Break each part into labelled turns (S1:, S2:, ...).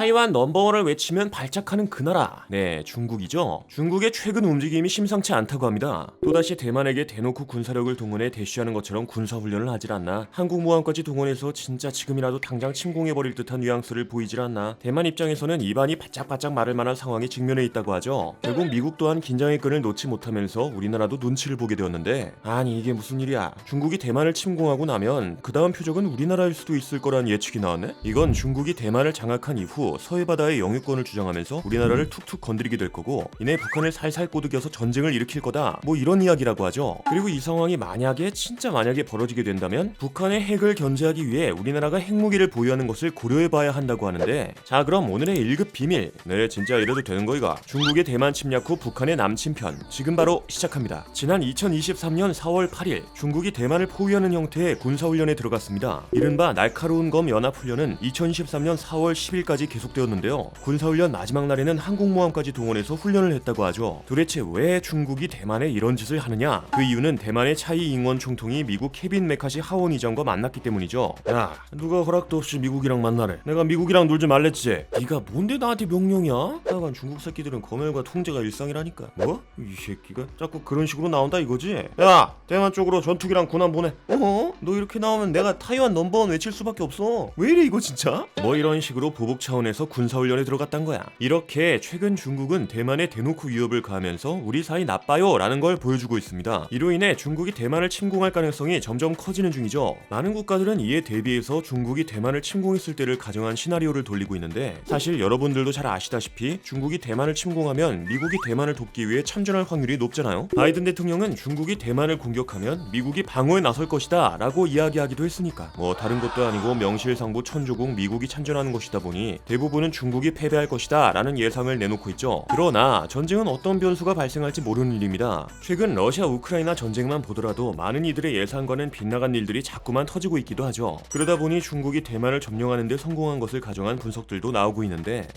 S1: 타이완 넘버원을 외치면 발작하는 그 나라, 네, 중국이죠. 중국의 최근 움직임이 심상치 않다고 합니다. 또다시 대만에게 대놓고 군사력을 동원해 대쉬하는 것처럼 군사훈련을 하질 않나, 항공모함까지 동원해서 진짜 지금이라도 당장 침공해버릴 듯한 뉘앙스를 보이질 않나. 대만 입장에서는 입안이 바짝바짝 마를 만한 상황에 직면해 있다고 하죠. 결국 미국 또한 긴장의 끈을 놓지 못하면서 우리나라도 눈치를 보게 되었는데, 아니 이게 무슨 일이야. 중국이 대만을 침공하고 나면 그 다음 표적은 우리나라일 수도 있을 거란 예측이 나왔네. 이건 중국이 대만을 장악한 이후 서해바다의 영유권을 주장하면서 우리나라를 툭툭 건드리게 될 거고, 이내 북한을 살살 꼬드겨서 전쟁을 일으킬 거다, 뭐 이런 이야기라고 하죠. 그리고 이 상황이 만약에 진짜 만약에 벌어지게 된다면 북한의 핵을 견제하기 위해 우리나라가 핵무기를 보유하는 것을 고려해봐야 한다고 하는데, 자 그럼 오늘의 1급 비밀, 네 진짜 이래도 되는 거이가, 중국의 대만 침략 후 북한의 남침편, 지금 바로 시작합니다. 지난 2023년 4월 8일 중국이 대만을 포위하는 형태의 군사훈련에 들어갔습니다. 이른바 날카로운 검 연합훈련은 2023년 4월 10일까지 계속되었는데요. 군사훈련 마지막 날에는 항공모함까지 동원해서 훈련을 했다고 하죠. 도대체 왜 중국이 대만에 이런 짓을 하느냐? 그 이유는 대만의 차이 잉원 총통이 미국 케빈 메카시 하원 의장과 만났기 때문이죠. 야, 누가 허락도 없이 미국이랑 만나래. 내가 미국이랑 놀지 말랬지. 네가 뭔데 나한테 명령이야? 하여간 중국 새끼들은 검열과 통제가 일상이라니까. 뭐? 이 새끼가 자꾸 그런 식으로 나온다 이거지? 야, 대만 쪽으로 전투기랑 군함 보내. 너 이렇게 나오면 내가 타이완 넘버원 외칠 수밖에 없어. 왜 이래 이거 진짜? 뭐 이런 식으로 보복 차원에서 군사훈련에 들어갔단 거야. 이렇게 최근 중국은 대만에 대놓고 위협을 가하면서 우리 사이 나빠요 라는 걸 보여주고 있습니다. 이로 인해 중국이 대만을 침공할 가능성이 점점 커지는 중이죠. 많은 국가들은 이에 대비해서 중국이 대만을 침공했을 때를 가정한 시나리오를 돌리고 있는데, 사실 여러분들도 잘 아시다시피 중국이 대만을 침공하면 미국이 대만을 돕기 위해 참전할 확률이 높잖아요. 바이든 대통령은 중국이 대만을 공격하면 미국이 방어에 나설 것이다 라고 이야기하기도 했으니까, 뭐 다른 것도 아니고 명실상부 천조국 미국이 참전하는 것이다 보니 대부분은 중국이 패배할 것이다 라는 예상을 내놓고 있죠. 그러나 전쟁은 어떤 변수가 발생할지 모르는 일입니다. 최근 러시아 우크라이나 전쟁만 보더라도 많은 이들의 예상과는 빗나간 일들이 자꾸만 터지고 있기도 하죠. 그러다 보니 중국이 대만을 점령하는 데 성공한 것을 가정한 분석들도 나오고 있는데,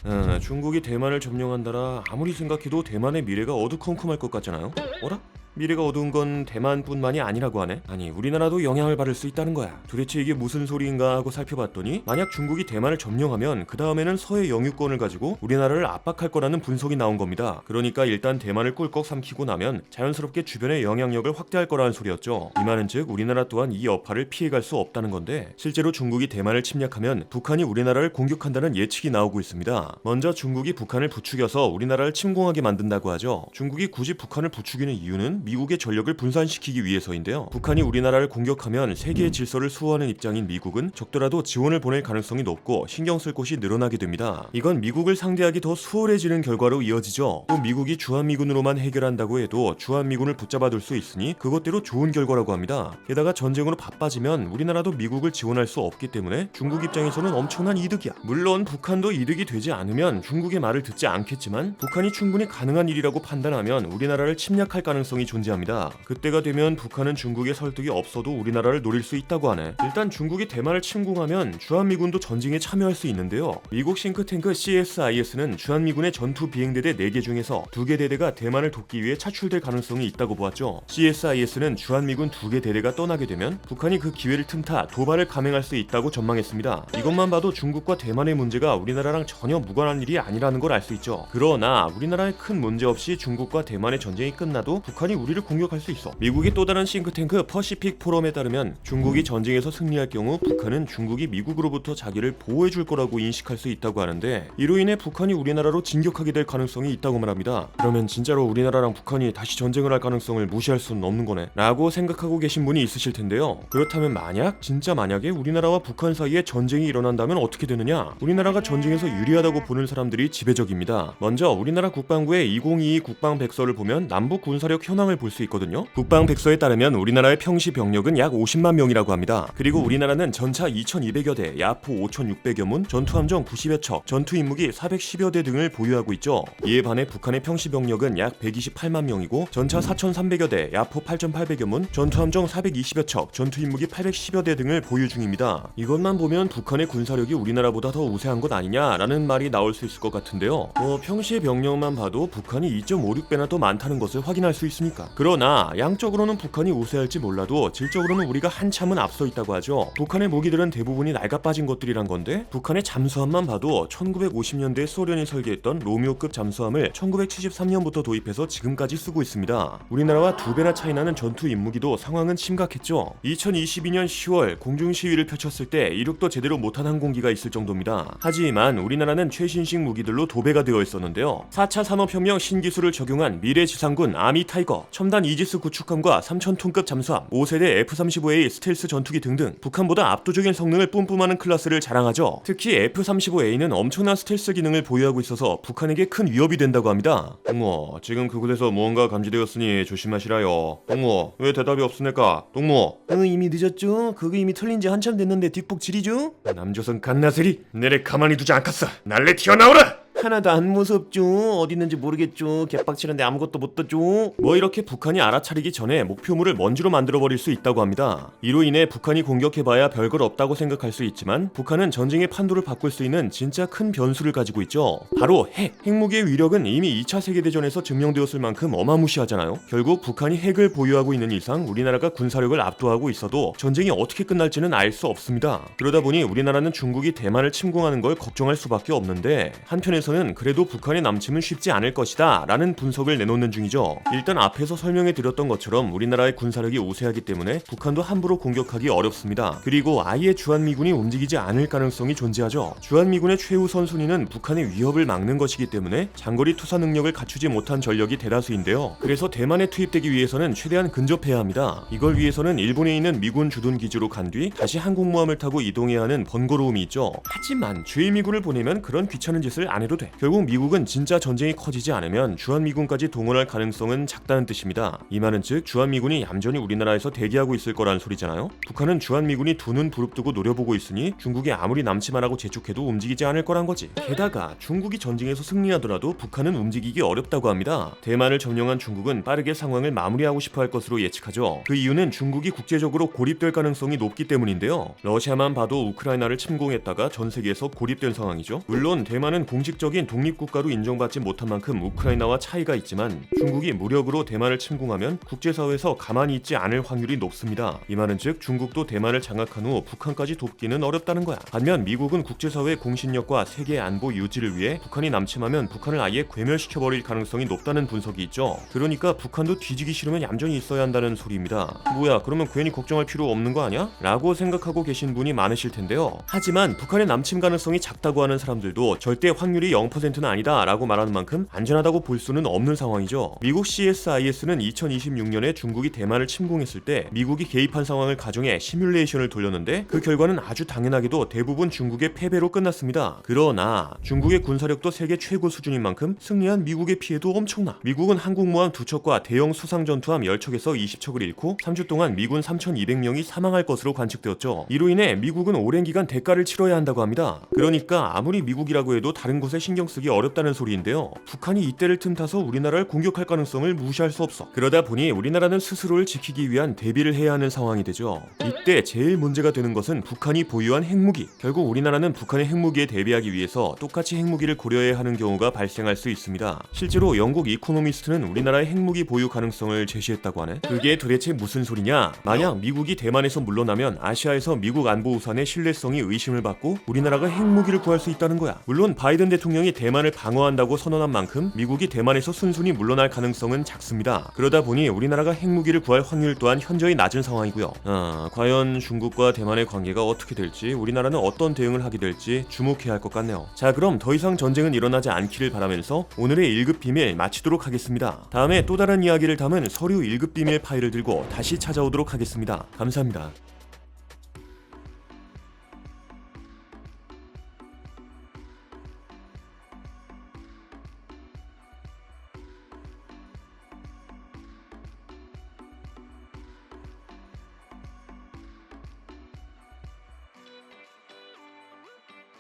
S1: 중국이 대만을 점령한다라 아무리 생각해도 대만의 미래가 어두컴컴할 것 같잖아요. 어라? 미래가 어두운 건 대만뿐만이 아니라고 하네. 아니 우리나라도 영향을 받을 수 있다는 거야. 도대체 이게 무슨 소리인가 하고 살펴봤더니, 만약 중국이 대만을 점령하면 그 다음에는 서해 영유권을 가지고 우리나라를 압박할 거라는 분석이 나온 겁니다. 그러니까 일단 대만을 꿀꺽 삼키고 나면 자연스럽게 주변의 영향력을 확대할 거라는 소리였죠. 이 말은 즉 우리나라 또한 이 여파를 피해갈 수 없다는 건데, 실제로 중국이 대만을 침략하면 북한이 우리나라를 공격한다는 예측이 나오고 있습니다. 먼저 중국이 북한을 부추겨서 우리나라를 침공하게 만든다고 하죠. 중국이 굳이 북한을 부추기는 이유는 미국의 전력을 분산시키기 위해서인데요. 북한이 우리나라를 공격하면 세계의 질서를 수호하는 입장인 미국은 적더라도 지원을 보낼 가능성이 높고 신경 쓸 곳이 늘어나게 됩니다. 이건 미국을 상대하기 더 수월해지는 결과로 이어지죠. 또 미국이 주한미군으로만 해결한다고 해도 주한미군을 붙잡아둘 수 있으니 그것대로 좋은 결과라고 합니다. 게다가 전쟁으로 바빠지면 우리나라도 미국을 지원할 수 없기 때문에 중국 입장에서는 엄청난 이득이야. 물론 북한도 이득이 되지 않으면 중국의 말을 듣지 않겠지만, 북한이 충분히 가능한 일이라고 판단하면 우리나라를 침략할 가능성이 존재합니다. 그때가 되면 북한은 중국의 설득이 없어도 우리나라를 노릴 수 있다고 하네. 일단 중국이 대만을 침공하면 주한미군도 전쟁에 참여할 수 있는데요. 미국 싱크탱크 CSIS는 주한미군의 전투 비행대대 4개 중에서 2개 대대가 대만을 돕기 위해 차출될 가능성이 있다고 보았죠. CSIS는 주한미군 2개 대대가 떠나게 되면 북한이 그 기회를 틈타 도발을 감행할 수 있다고 전망했습니다. 이것만 봐도 중국과 대만의 문제가 우리나라랑 전혀 무관한 일이 아니라는 걸 알 수 있죠. 그러나 우리나라에 큰 문제 없이 중국과 대만의 전쟁이 끝나도 북한이 우리를 공격할 수 있어. 미국의 또 다른 싱크탱크 퍼시픽 포럼에 따르면 중국이 전쟁에서 승리할 경우 북한은 중국이 미국으로부터 자기를 보호해줄 거라고 인식할 수 있다고 하는데, 이로 인해 북한이 우리나라로 진격하게 될 가능성이 있다고 말합니다. 그러면 진짜로 우리나라랑 북한이 다시 전쟁을 할 가능성을 무시할 수는 없는 거네 라고 생각하고 계신 분이 있으실 텐데요. 그렇다면 진짜 만약에 우리나라와 북한 사이에 전쟁이 일어난다면 어떻게 되느냐? 우리나라가 전쟁에서 유리하다고 보는 사람들이 지배적입니다. 먼저 우리나라 국방부의 2022 국방백서를 보면 남북 군사력 현황을 볼 수 있거든요. 국방백서에 따르면 우리나라의 평시 병력은 약 50만 명이라고 합니다. 그리고 우리나라는 전차 2200여 대, 야포 5600여 문, 전투함정 90여 척, 전투임무기 410여 대 등을 보유하고 있죠. 이에 반해 북한의 평시 병력은 약 128만 명이고 전차 4300여 대, 야포 8800여 문, 전투함정 420여 척, 전투임무기 810여 대 등을 보유 중입니다. 이것만 보면 북한의 군사력이 우리나라보다 더 우세한 것 아니냐라는 말이 나올 수 있을 것 같은데요. 평시의 병력만 봐도 북한이 2.56배나 더 많다는 것을 확인할 수 있으니까요. 아니겠습니까? 그러나 양적으로는 북한이 우세할지 몰라도 질적으로는 우리가 한참은 앞서 있다고 하죠. 북한의 무기들은 대부분이 낡아빠진 것들이란 건데 북한의 잠수함만 봐도 1950년대에 소련이 설계했던 로미오급 잠수함을 1973년부터 도입해서 지금까지 쓰고 있습니다. 우리나라와 2배나 차이 나는 전투 인무기도 상황은 심각했죠. 2022년 10월 공중 시위를 펼쳤을 때 이륙도 제대로 못한 항공기가 있을 정도입니다. 하지만 우리나라는 최신식 무기들로 도배가 되어 있었는데요. 4차 산업혁명 신기술을 적용한 미래 지상군 아미 타이거, 첨단 이지스 구축함과 3000톤급 잠수함, 5세대 F-35A 스텔스 전투기 등등 북한보다 압도적인 성능을 뿜뿜하는 클래스를 자랑하죠. 특히 F-35A는 엄청난 스텔스 기능을 보유하고 있어서 북한에게 큰 위협이 된다고 합니다. 동무, 지금 그곳에서 무언가 감지되었으니 조심하시라요. 동무, 왜 대답이 없습니까? 동무.
S2: 이미 늦었죠? 그거 이미 털린 지 한참 됐는데 뒷북질이죠?
S1: 남조선 갓나슬이 내래 가만히 두지 않겠어. 날래 튀어나오라!
S2: 하나도 안 무섭죠? 어디 있는지 모르겠죠? 개빡치는데 아무것도 못 떠죠?
S1: 뭐 이렇게 북한이 알아차리기 전에 목표물을 먼지로 만들어버릴 수 있다고 합니다. 이로 인해 북한이 공격해봐야 별걸 없다고 생각할 수 있지만 북한은 전쟁의 판도를 바꿀 수 있는 진짜 큰 변수를 가지고 있죠. 바로 핵! 핵무기의 위력은 이미 2차 세계대전에서 증명되었을 만큼 어마무시하잖아요. 결국 북한이 핵을 보유하고 있는 이상 우리나라가 군사력을 압도하고 있어도 전쟁이 어떻게 끝날지는 알 수 없습니다. 그러다 보니 우리나라는 중국이 대만을 침공하는 걸 걱정할 수밖에 없는데 한편에서는 그래도 북한의 남침은 쉽지 않을 것이다 라는 분석을 내놓는 중이죠. 일단 앞에서 설명해 드렸던 것처럼 우리나라의 군사력이 우세하기 때문에 북한도 함부로 공격하기 어렵습니다. 그리고 아예 주한미군이 움직이지 않을 가능성이 존재하죠. 주한미군의 최우선 순위는 북한의 위협을 막는 것이기 때문에 장거리 투사 능력을 갖추지 못한 전력이 대다수인데요. 그래서 대만에 투입되기 위해서는 최대한 근접해야 합니다. 이걸 위해서는 일본에 있는 미군 주둔 기지로 간 뒤 다시 항공모함을 타고 이동해야 하는 번거로움이 있죠. 하지만 주일미군을 보내면 그런 귀찮은 짓을 안 해도 돼. 결국 미국은 진짜 전쟁이 커지지 않으면 주한미군까지 동원할 가능성은 작다는 뜻입니다. 이 말은 즉 주한미군이 얌전히 우리나라에서 대기하고 있을 거란 소리잖아요. 북한은 주한미군이 두 눈 부릅뜨고 노려보고 있으니 중국이 아무리 남침하라고 재촉해도 움직이지 않을 거란 거지. 게다가 중국이 전쟁에서 승리하더라도 북한은 움직이기 어렵다고 합니다. 대만을 점령한 중국은 빠르게 상황을 마무리하고 싶어 할 것으로 예측하죠. 그 이유는 중국이 국제적으로 고립될 가능성이 높기 때문인데요. 러시아만 봐도 우크라이나를 침공했다가 전 세계에서 고립된 상황이죠. 물론 대만은 공식적인 독립국가로 인정받지 못한 만큼 우크라이나와 차이가 있지만 중국이 무력으로 대만을 침공하면 국제사회에서 가만히 있지 않을 확률이 높습니다. 이 말은 즉 중국도 대만을 장악한 후 북한까지 돕기는 어렵다는 거야. 반면 미국은 국제사회의 공신력과 세계 안보 유지를 위해 북한이 남침하면 북한을 아예 괴멸시켜버릴 가능성이 높다는 분석이 있죠. 그러니까 북한도 뒤지기 싫으면 얌전히 있어야 한다는 소리입니다. 뭐야, 그러면 괜히 걱정할 필요 없는 거 아니야? 라고 생각하고 계신 분이 많으실 텐데요. 하지만 북한의 남침 가능성이 작다고 하는 사람들도 절대 확률이 0%는 아니다 라고 말하는 만큼 안전하다고 볼 수는 없는 상황이죠. 미국 CSIS는 2026년에 중국이 대만을 침공했을 때 미국이 개입한 상황을 가정해 시뮬레이션을 돌렸는데 그 결과는 아주 당연하게도 대부분 중국의 패배로 끝났습니다. 그러나 중국의 군사력도 세계 최고 수준인 만큼 승리한 미국의 피해도 엄청나. 미국은 항공모함 2척과 대형 수상 전투함 10척에서 20척을 잃고 3주 동안 미군 3,200명이 사망할 것으로 관측되었죠. 이로 인해 미국은 오랜 기간 대가를 치러야 한다고 합니다. 그러니까 아무리 미국이라고 해도 다른 곳에 신경 쓰기 어렵다는 소리인데요. 북한이 이때를 틈타서 우리나라를 공격할 가능성을 무시할 수 없어. 그러다 보니 우리나라는 스스로를 지키기 위한 대비를 해야 하는 상황이 되죠. 이때 제일 문제가 되는 것은 북한이 보유한 핵무기. 결국 우리나라는 북한의 핵무기에 대비하기 위해서 똑같이 핵무기를 고려해야 하는 경우가 발생할 수 있습니다. 실제로 영국 이코노미스트는 우리나라의 핵무기 보유 가능성을 제시했다고 하네. 그게 도대체 무슨 소리냐? 만약 미국이 대만에서 물러나면 아시아에서 미국 안보 우산의 신뢰성이 의심을 받고 우리나라가 핵무기를 구할 수 있다는 거야. 물론 바이든 대통령이 대만을 방어한다고 선언한 만큼 미국이 대만에서 순순히 물러날 가능성은 작습니다. 그러다 보니 우리나라가 핵무기를 구할 확률 또한 현저히 낮은 상황이고요. 과연 중국과 대만의 관계가 어떻게 될지, 우리나라는 어떤 대응을 하게 될지 주목해야 할 것 같네요. 자, 그럼 더 이상 전쟁은 일어나지 않기를 바라면서 오늘의 1급 비밀 마치도록 하겠습니다. 다음에 또 다른 이야기를 담은 서류 1급 비밀 파일을 들고 다시 찾아오도록 하겠습니다. 감사합니다.